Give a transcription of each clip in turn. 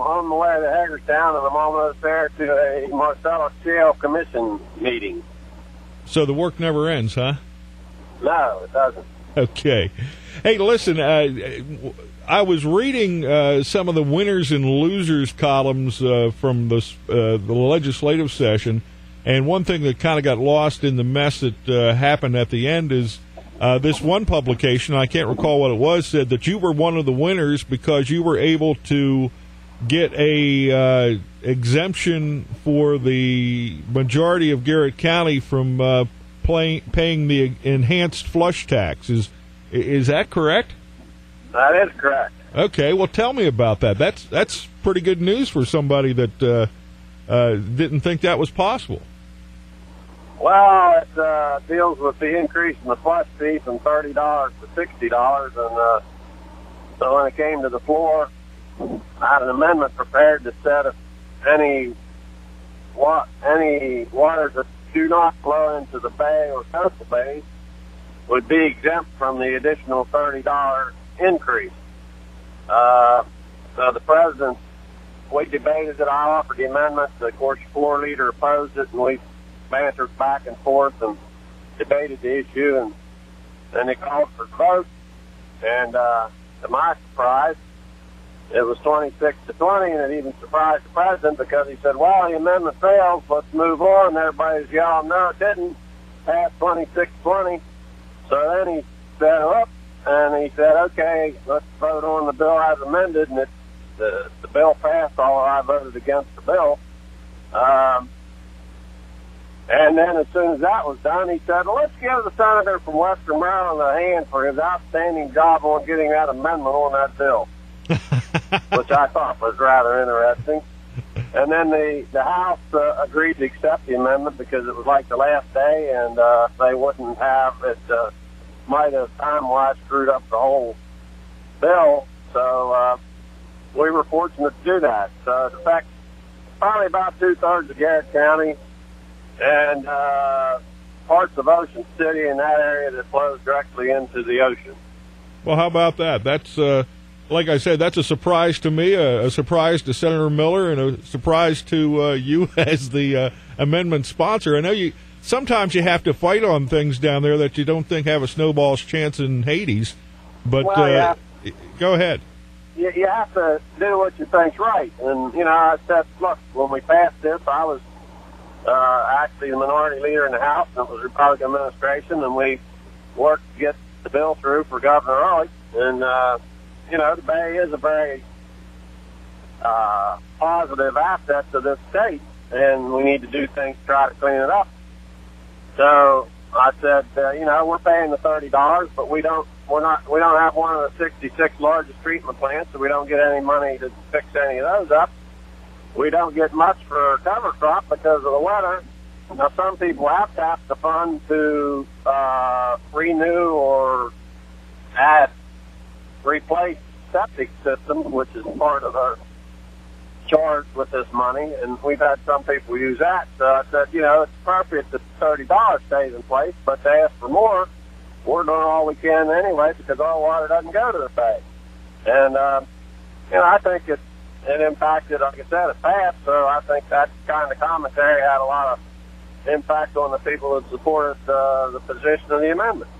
on the way to Hagerstown, and I'm almost there to a Marcellus Shale Commission meeting. So the work never ends, huh? No, it doesn't. Okay. Hey, listen, I was reading some of the winners and losers columns from the legislative session, and one thing that kind of got lost in the mess that happened at the end is this one publication, I can't recall what it was, said that you were one of the winners because you were able to get a exemption for the majority of Garrett County from paying the enhanced flush tax. Is that correct? That is correct. Okay, well, tell me about that. That's pretty good news for somebody that didn't think that was possible. Well, it deals with the increase in the flush fee from $30 to $60, and so when it came to the floor, I had an amendment prepared that said if any waters that do not flow into the bay or coastal bays would be exempt from the additional $30 increase. So the president, we debated it. I offered the amendment. Of course, the floor leader opposed it, and we bantered back and forth and debated the issue, and then they called for the vote. And to my surprise, it was 26-20, and it even surprised the president because he said, well, the amendment fails, let's move on. And everybody's yelling, no, it didn't. Passed 26-20. So then he said, up, and he said, okay, let's vote on the bill as amended, and the bill passed, although I voted against the bill. And then as soon as that was done, he said, well, let's give the senator from Western Maryland a hand for his outstanding job on getting that amendment on that bill, which I thought was rather interesting. And then the House agreed to accept the amendment because it was like the last day, and they wouldn't have it, might have time-wise screwed up the whole bill. So we were fortunate to do that. So it affects probably about two-thirds of Garrett County, and parts of Ocean City in that area that flows directly into the ocean. Well, how about that? That's, like I said, that's a surprise to me, a surprise to Senator Miller, and a surprise to you as the amendment sponsor. I know sometimes you have to fight on things down there that you don't think have a snowball's chance in Hades, but go ahead. You have to do what you think's right. And, I said, look, when we passed this, I was actually the minority leader in the House, and it was Republican administration, and we worked to get the bill through for Governor Early. And, the Bay is a very positive asset to this state, and we need to do things to try to clean it up. So I said, we're paying the $30, but we don't have one of the 66 largest treatment plants, so we don't get any money to fix any of those up. We don't get much for cover crop because of the weather. Now, some people have tapped the fund to renew or replace septic systems, which is part of our charge with this money, and we've had some people use that. So I said, it's appropriate that $30 stays in place, but to ask for more, we're doing all we can anyway because our water doesn't go to the bay. And, I think it impacted, like I said, it passed, so I think that kind of commentary had a lot of impact on the people that supported the position of the amendment.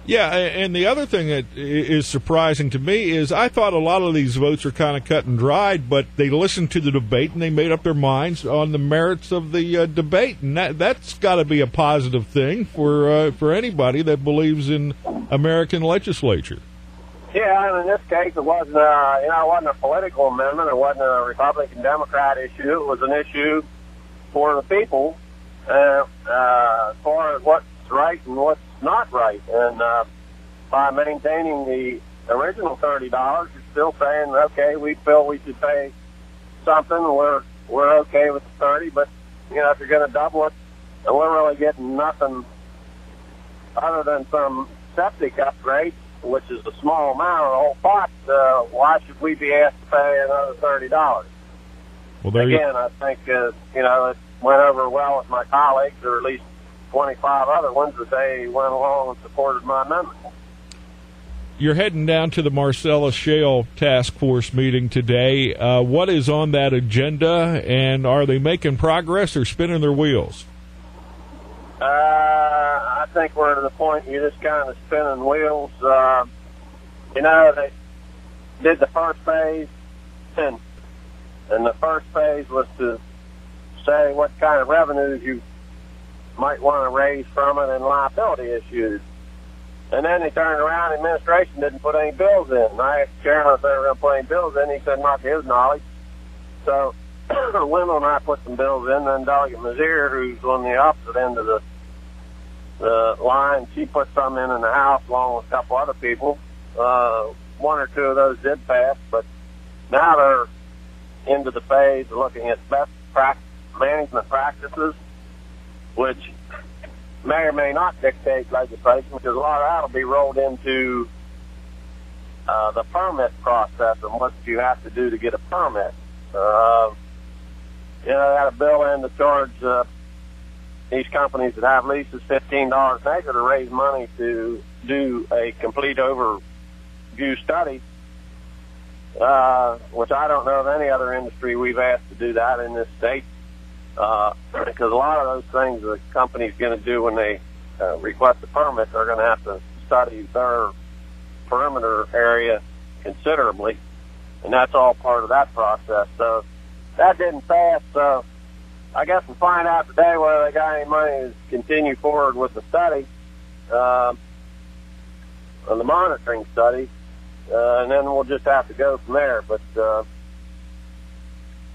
Yeah, and the other thing that is surprising to me is I thought a lot of these votes are kind of cut and dried, but they listened to the debate and they made up their minds on the merits of the debate, and that's got to be a positive thing for anybody that believes in American legislature. Yeah, and in this case, it wasn't a political amendment. It wasn't a Republican-Democrat issue. It was an issue for the people as far as what's right and what's not right. And by maintaining the original $30, you're still saying, okay, we feel we should pay something. We're okay with the 30, but if you're going to double it, and we're really getting nothing other than some septic upgrades, which is a small amount of the whole pot, why should we be asked to pay another $30? Well, again, I think it went over well with my colleagues, or at least 25 other ones, that they went along and supported my amendment. You're heading down to the Marcellus Shale Task Force meeting today. What is on that agenda, and are they making progress or spinning their wheels? I think we're to the point you're just kind of spinning wheels. They did the first phase, and the first phase was to say what kind of revenues you might want to raise from it and liability issues. And then they turned around, the administration didn't put any bills in. I asked the chairman if they were going to put any bills in. He said not to his knowledge. So Wendell and I put some bills in. Then Delegate Mazier, who's on the opposite end of the line, she put some in the House along with a couple other people. One or two of those did pass, but now they're into the phase of looking at best management practices, which may or may not dictate legislation, because a lot of that will be rolled into the permit process and what you have to do to get a permit. They had a bill in to charge these companies that have leases $15 an acre to raise money to do a complete overview study, which I don't know of any other industry we've asked to do that in this state. Because a lot of those things the company's going to do when they request a permit, they're going to have to study their perimeter area considerably, and that's all part of that process. So that didn't pass, so I guess we'll find out today whether they got any money to continue forward with the study, on the monitoring study, and then we'll just have to go from there. But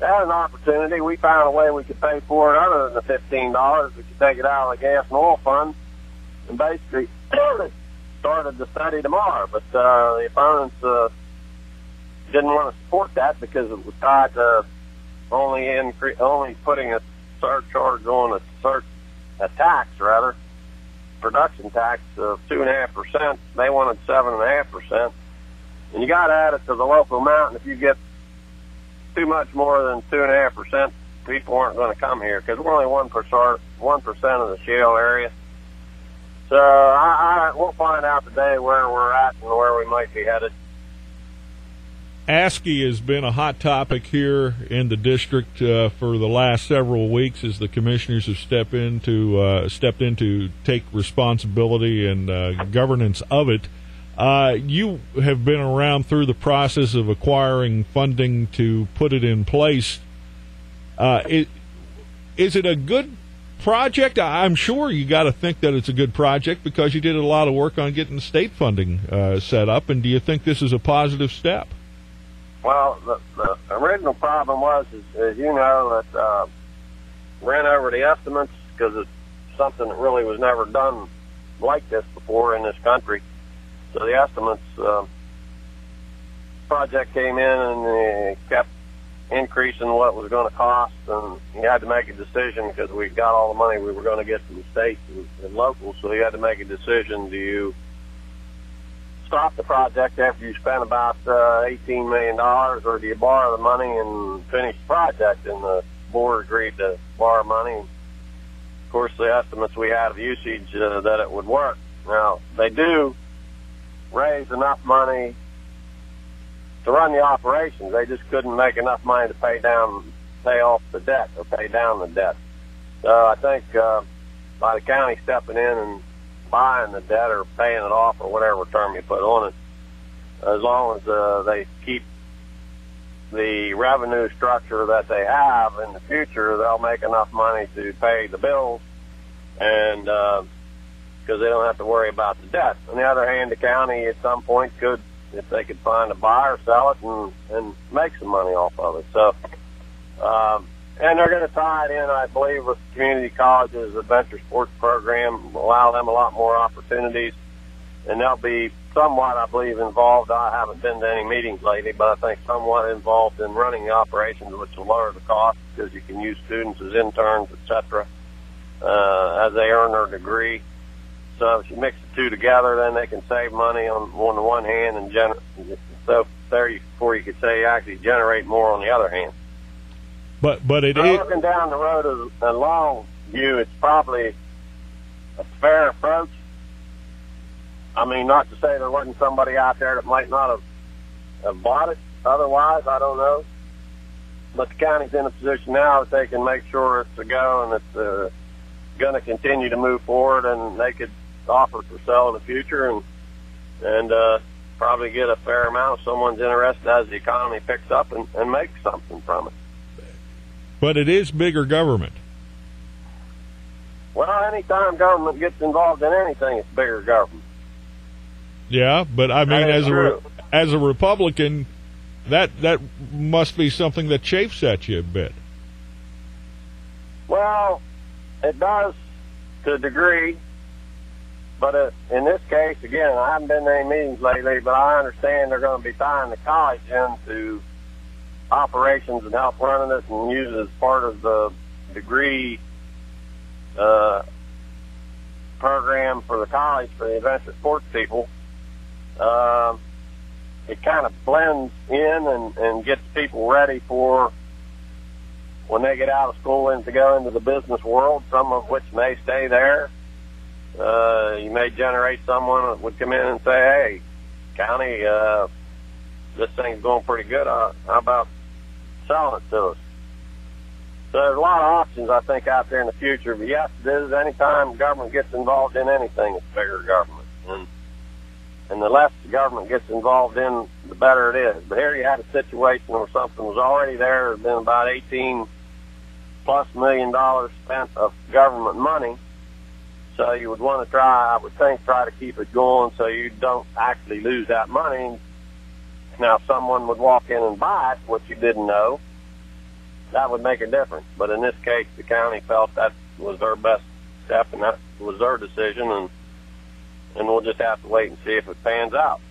had an opportunity. We found a way we could pay for it other than the $15. We could take it out of the gas and oil fund and basically started the study tomorrow. But the opponents didn't want to support that because it was tied to only putting a surcharge on a tax, production tax of 2.5%. They wanted 7.5%, and you got to add it to the local amount. And if you get too much more than 2.5%, people aren't going to come here because we're only 1% of the shale area. So we'll find out today where we're at and where we might be headed. ASCI has been a hot topic here in the district for the last several weeks as the commissioners have stepped in to take responsibility and governance of it. You have been around through the process of acquiring funding to put it in place. Is it a good project? I'm sure you got to think that it's a good project because you did a lot of work on getting the state funding set up. And do you think this is a positive step? Well, the original problem was, as you know, that ran over the estimates because it's something that really was never done like this before in this country. So the estimates project came in and kept increasing what it was going to cost, and you had to make a decision because we got all the money we were going to get from the state and local. So you had to make a decision: do you stop the project after you spent about $18 million, or do you borrow the money and finish the project? And the board agreed to borrow money. Of course, the estimates we had of usage that it would work. Now they do raise enough money to run the operations. They just couldn't make enough money to pay off the debt or pay down the debt. So I think by the county stepping in and buying the debt or paying it off or whatever term you put on it, as long as they keep the revenue structure that they have in the future, they'll make enough money to pay the bills and because they don't have to worry about the debt. On the other hand, the county at some point could, if they could find a buyer, sell it and make some money off of it. So, and they're going to tie it in, I believe, with community colleges, adventure sports program, allow them a lot more opportunities, and they'll be somewhat, I believe, involved. I haven't been to any meetings lately, but I think somewhat involved in running the operations, which will lower the cost because you can use students as interns, etc., as they earn their degree. So if you mix the two together, then they can save money on the one hand, and so therefore you could say you actually generate more on the other hand. But it is looking down the road of a long view. It's probably a fair approach. I mean, not to say there wasn't somebody out there that might not have bought it otherwise, I don't know. But the county's in a position now that they can make sure it's a go and it's going to continue to move forward, and they could offer for sale in the future and probably get a fair amount if someone's interested as the economy picks up and make something from it. But it is bigger government. Well, anytime government gets involved in anything, it's bigger government. Yeah, but I mean, as a Republican, that must be something that chafes at you a bit. Well, it does to a degree, but in this case, again, I haven't been to any meetings lately, but I understand they're going to be tying the college into operations and help running it and use it as part of the degree program for the college for the adventure sports people. It kind of blends in and gets people ready for when they get out of school and to go into the business world, some of which may stay there. You may generate someone that would come in and say, hey, county, this thing's going pretty good. How about selling it to us? So there's a lot of options, I think, out there in the future. But yes, it is. Anytime government gets involved in anything, it's bigger government. And the less the government gets involved in, the better it is. But here you had a situation where something was already there. There's been about $18+ million spent of government money. So you would want to try to keep it going so you don't actually lose that money. Now, if someone would walk in and buy it, which you didn't know, that would make a difference. But in this case, the county felt that was their best step, and that was their decision, and we'll just have to wait and see if it pans out.